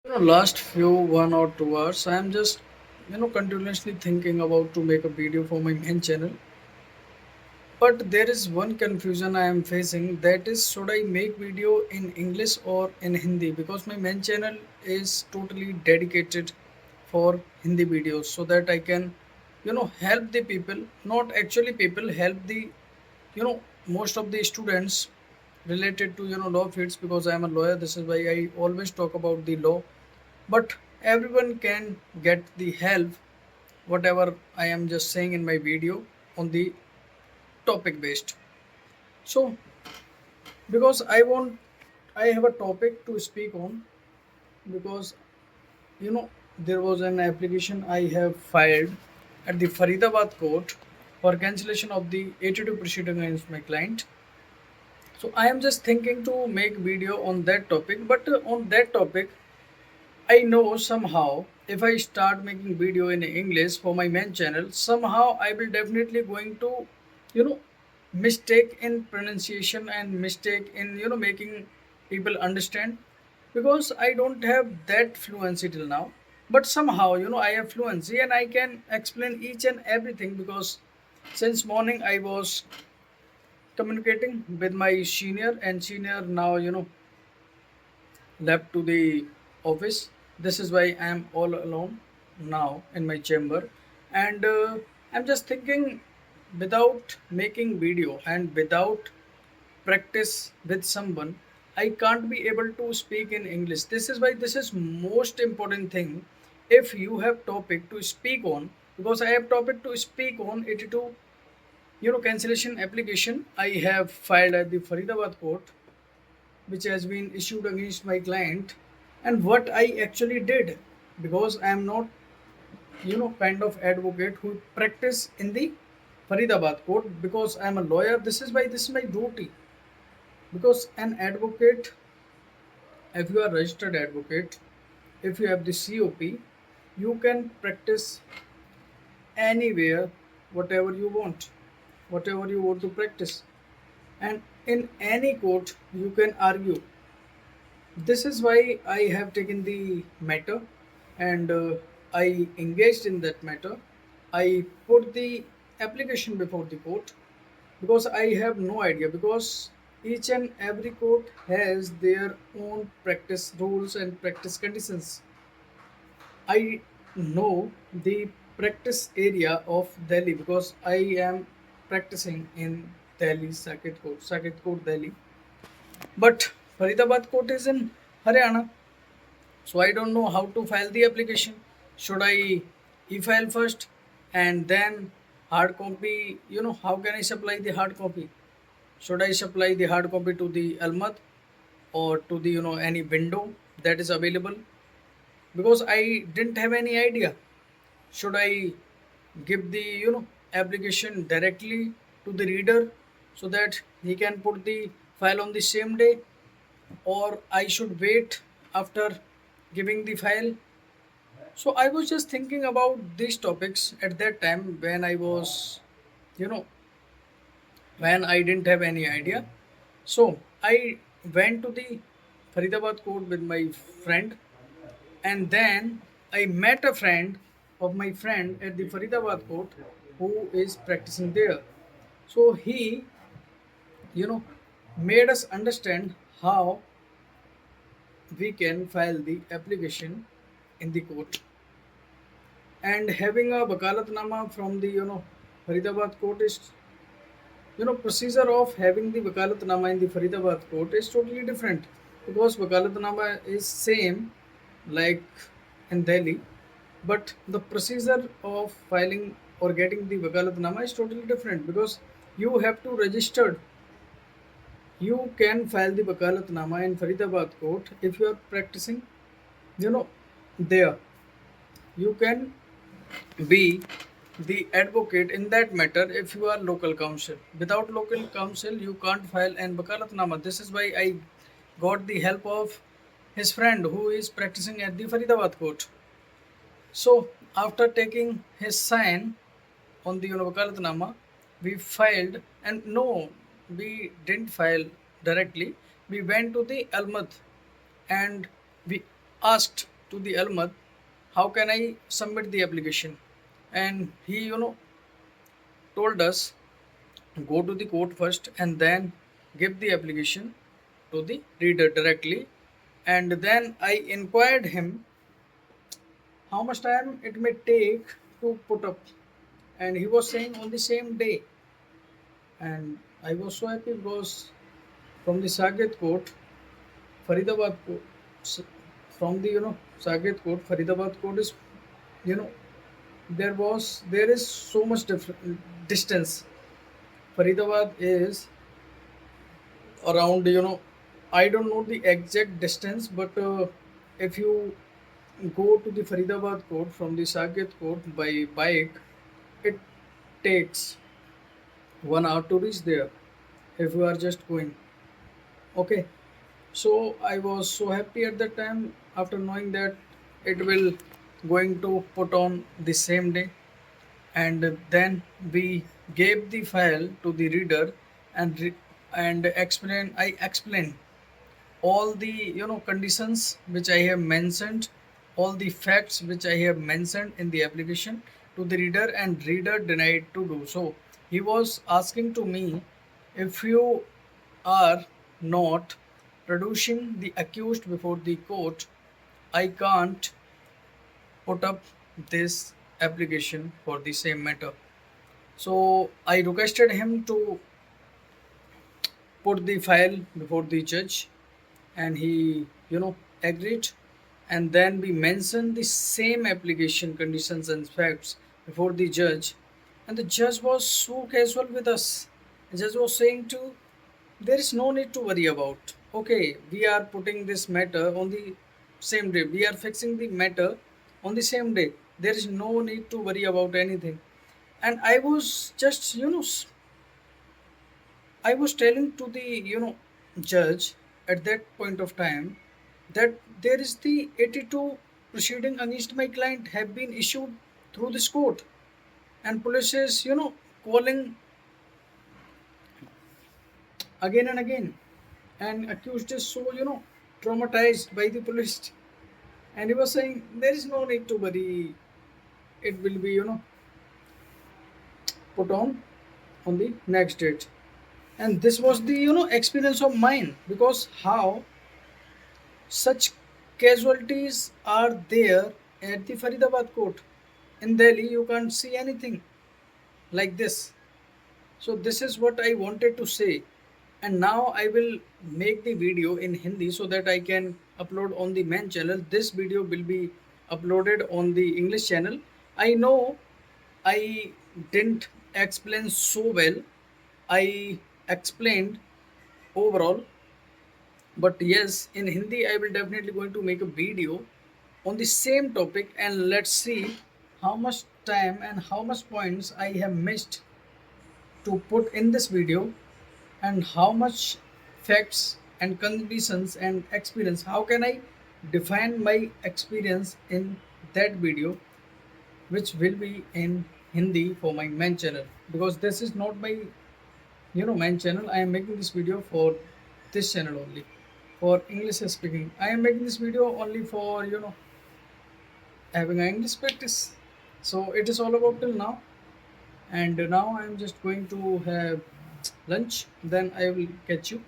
Last few 1 or 2 hours, I am just continuously thinking about to make a video for my main channel. But there is one confusion I am facing, that is, should I make video in English or in Hindi, because my main channel is totally dedicated for Hindi videos, so that I can help the people, not actually people, help the most of the students related to law fields, because I am a lawyer. This is why I always talk about the law, but everyone can get the help whatever I am just saying in my video on the topic based. So because I have a topic to speak on, because you know there was an application I have filed at the Faridabad court for cancellation of the 82 proceeding against my client. So I am just thinking to make video on that topic, but on that topic I know somehow if I start making video in English for my main channel, somehow I will definitely going to, you know, mistake in pronunciation and mistake in, making people understand, because I don't have that fluency till now. But somehow, I have fluency and I can explain each and everything, because since morning I was communicating with my senior, and senior now, left to the office. This is why I am all alone now in my chamber, and I'm just thinking, without making video and without practice with someone, I can't be able to speak in English. This is why this is most important thing. If you have topic to speak on, because I have topic to speak on 82 cancellation application I have filed at the Faridabad court, which has been issued against my client, and what I actually did, because I am not kind of advocate who practice in the Faridabad court, because I am a lawyer. This is why this is my duty, because an advocate, if you are registered advocate, if you have the COP, you can practice anywhere, whatever you want, whatever you want to practice, and in any court you can argue. This is why I have taken the matter, and I engaged in that matter. I put the application before the court, because I have no idea, because each and every court has their own practice rules and practice conditions. I know the practice area of Delhi, because I am practicing in Delhi Circuit Court Delhi. But Faridabad court is in Haryana. So I don't know how to file the application. Should I e-file first and then hard copy? How can I supply the hard copy? Should I supply the hard copy to the Almat, or to the any window that is available? Because I didn't have any idea. Should I give the application directly to the reader, so that he can put the file on the same day, or I should wait after giving the file? So I was just thinking about these topics at that time, when I was, you know, when I didn't have any idea. So I went to the Faridabad court with my friend, and then I met a friend of my friend at the Faridabad court who is practicing there. So he, you know, made us understand how we can file the application in the court. And having a wakalatnama from the Faridabad court is, procedure of having the wakalatnama in the Faridabad court is totally different, because wakalatnama is same like in Delhi, but the procedure of filing or getting the wakalatnama is totally different, because you have to register. You can file the wakalatnama in Faridabad court if you are practicing, you know there. You can be the advocate in that matter if you are local counsel. Without local counsel, you can't file an wakalatnama. This is why I got the help of his friend who is practicing at the Faridabad court. So after taking his sign on the wakalatnama, we filed, and no, we didn't file directly. We went to the Almat, and we asked to the Almad, how can I submit the application? And he, told us, go to the court first and then give the application to the reader directly. And then I inquired him how much time it may take to put up. And he was saying on the same day. And I was so happy because from the Saket court, Faridabad court, from the Saket court, Faridabad court is, you know there is so much distance. Faridabad is around, I don't know the exact distance, but if you go to the Faridabad court from the Saket court by bike, it takes 1 hour to reach there if you are just going. Okay, so I was so happy at that time after knowing that it will going to put on the same day. And then we gave the file to the reader and I explained all the conditions which I have mentioned, all the facts which I have mentioned in the application to the reader, and reader denied to do so. He was asking to me, if you are not producing the accused before the court, I can't put up this application for the same matter. So I requested him to put the file before the judge, and he, agreed. And then we mentioned the same application conditions and facts before the judge, and the judge was so casual with us. The judge was saying to, there is no need to worry about. Okay, we are putting this matter on the same day. We are fixing the matter on the same day. There is no need to worry about anything. And I was just, I was telling to the, judge at that point of time that there is the 82 proceeding against my client have been issued through this court, and police is, calling again and again, and accused is so, traumatized by the police. And he was saying there is no need to worry, it will be, put on the next date. And this was the, experience of mine, because how such casualties are there at the Faridabad court. In Delhi, you can't see anything like this. So this is what I wanted to say. And now I will make the video in Hindi so that I can upload on the main channel. This video will be uploaded on the English channel. I know I didn't explain so well. I explained overall, but yes, in Hindi I will definitely going to make a video on the same topic, and let's see how much time and how much points I have missed to put in this video, and how much facts and conditions and experience, how can I define my experience in that video, which will be in Hindi for my main channel, because this is not my main channel. I am making this video for this channel only, for English speaking. I am making this video only for having an English practice. So it is all about till now, and now I am just going to have lunch, then I will catch you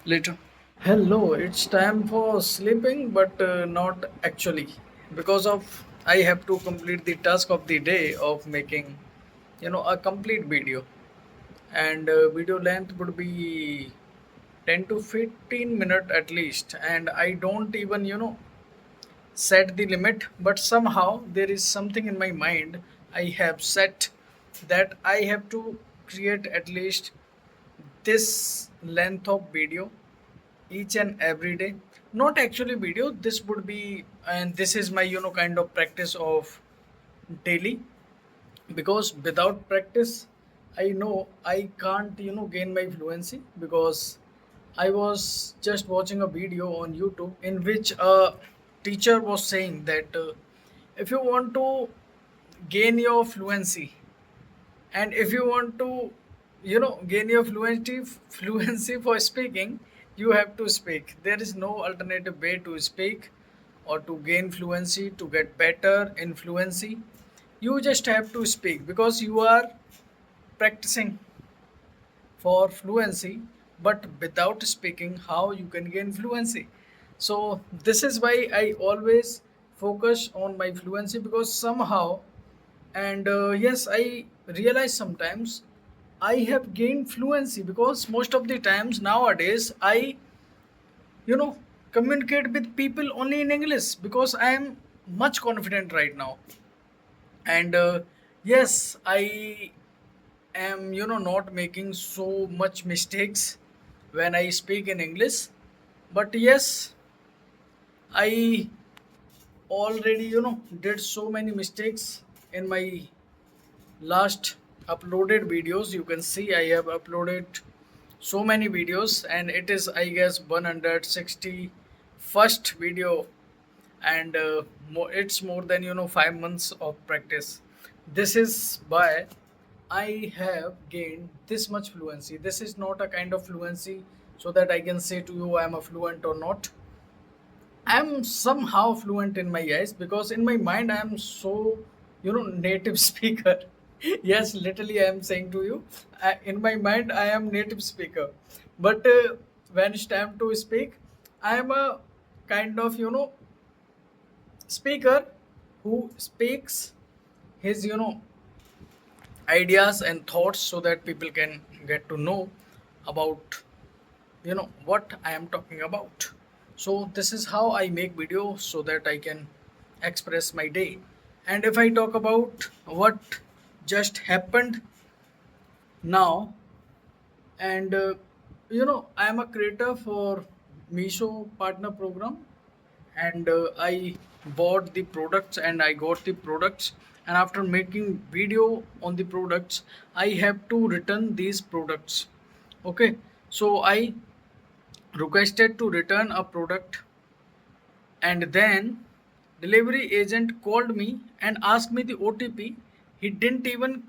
later. Hello, it's time for sleeping, but not actually, because of I have to complete the task of the day of making, a complete video, and video length would be 10 to 15 minutes at least, and I don't even, set the limit, but somehow there is something in my mind. I have set that I have to create at least this length of video each and every day. Not actually video, this would be, and this is my kind of practice of daily, because without practice I know I can't gain my fluency. Because I was just watching a video on YouTube in which a teacher was saying that if you want to gain your fluency, and if you want to gain your fluency for speaking, you have to speak. There is no alternative way to speak. or to gain fluency, to get better in fluency, you just have to speak because you are practicing for fluency. But without speaking, how you can gain fluency? So this is why I always focus on my fluency, because somehow, and yes, I realize sometimes I have gained fluency because most of the times nowadays I, you know, communicate with people only in English because I am much confident right now. And yes, I am, not making so much mistakes when I speak in English. But yes, I already, did so many mistakes in my last uploaded videos. You can see I have uploaded so many videos, and it is, I guess, 161st video. And it's more than 5 months of practice. This is why I have gained this much fluency. This is not a kind of fluency so that I can say to you I am a fluent or not. I'm somehow fluent in my eyes because in my mind I am so, native speaker. Yes, literally I am saying to you, in my mind I am native speaker. But when it's time to speak, I am a kind of, speaker who speaks his, ideas and thoughts so that people can get to know about, what I am talking about. So this is how I make videos so that I can express my day. And if I talk about what just happened now, and I am a creator for Misho partner program, and I bought the products and I got the products, and after making video on the products I have to return these products. Okay, so I requested to return a product, and then delivery agent called me and asked me the OTP. He didn't even,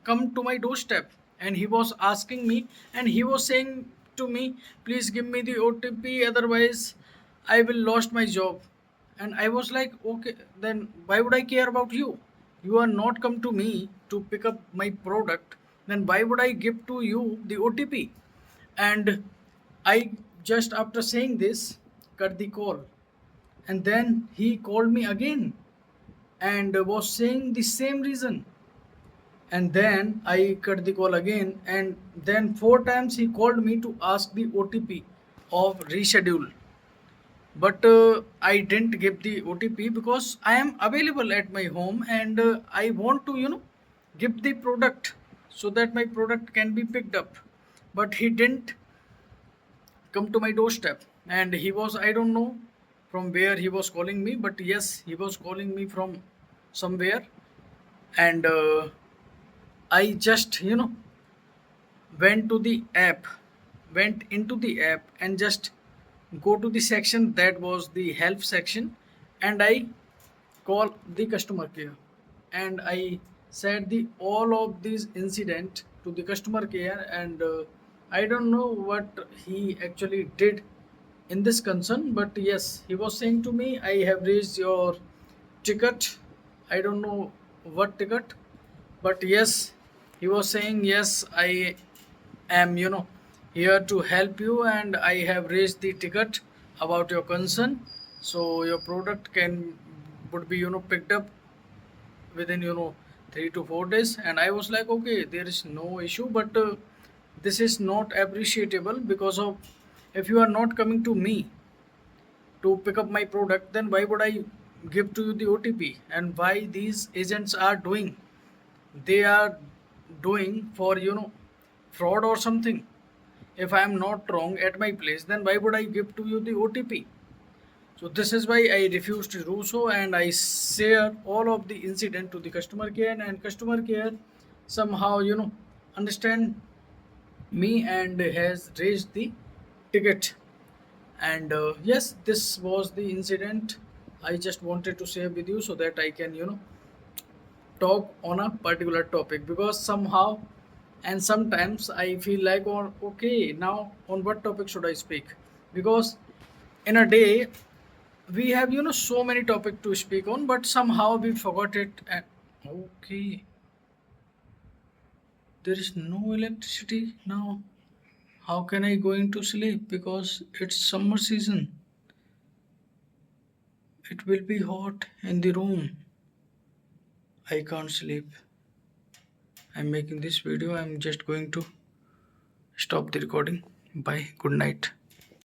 come to my doorstep, and he was asking me, and he was saying to me, please give me the OTP, otherwise I will lost my job. And I was like, okay, then why would I care about you? You are not come to me to pick up my product, then why would I give to you the OTP? And I just after saying this cut the call, and then he called me again and was saying the same reason, and then I cut the call again, and then four times he called me to ask the OTP of reschedule. But I didn't give the OTP because I am available at my home, and I want to, give the product so that my product can be picked up. But he didn't come to my doorstep, and he was, I don't know from where he was calling me, but yes, he was calling me from somewhere. And I just, went to the app, went into the app and just go to the section that was the help section, and I call the customer care, and I said the all of these incident to the customer care. And I don't know what he actually did in this concern, but yes, he was saying to me, I have raised your ticket. I don't know what ticket, but yes, he was saying, yes, I am, here to help you, and I have raised the ticket about your concern, so your product can would be, picked up within, 3 to 4 days. And I was like, okay, there is no issue, but this is not appreciable because of, if you are not coming to me to pick up my product, then why would I give to you the OTP? And why these agents are doing, they are doing for, fraud or something. If I am not wrong at my place, then why would I give to you the OTP? So this is why I refuse to do so, and I share all of the incident to the customer care, and customer care somehow, understand me and has raised the ticket. And yes, this was the incident I just wanted to share with you so that I can, talk on a particular topic, because somehow and sometimes I feel like, oh, okay, now on what topic should I speak? Because in a day We have so many topic to speak on, but somehow we forgot it. And okay, there is no electricity now. How can I going to sleep? Because it's summer season. It will be hot in the room. I can't sleep. I'm making this video. I'm just going to stop the recording. Bye. Good night.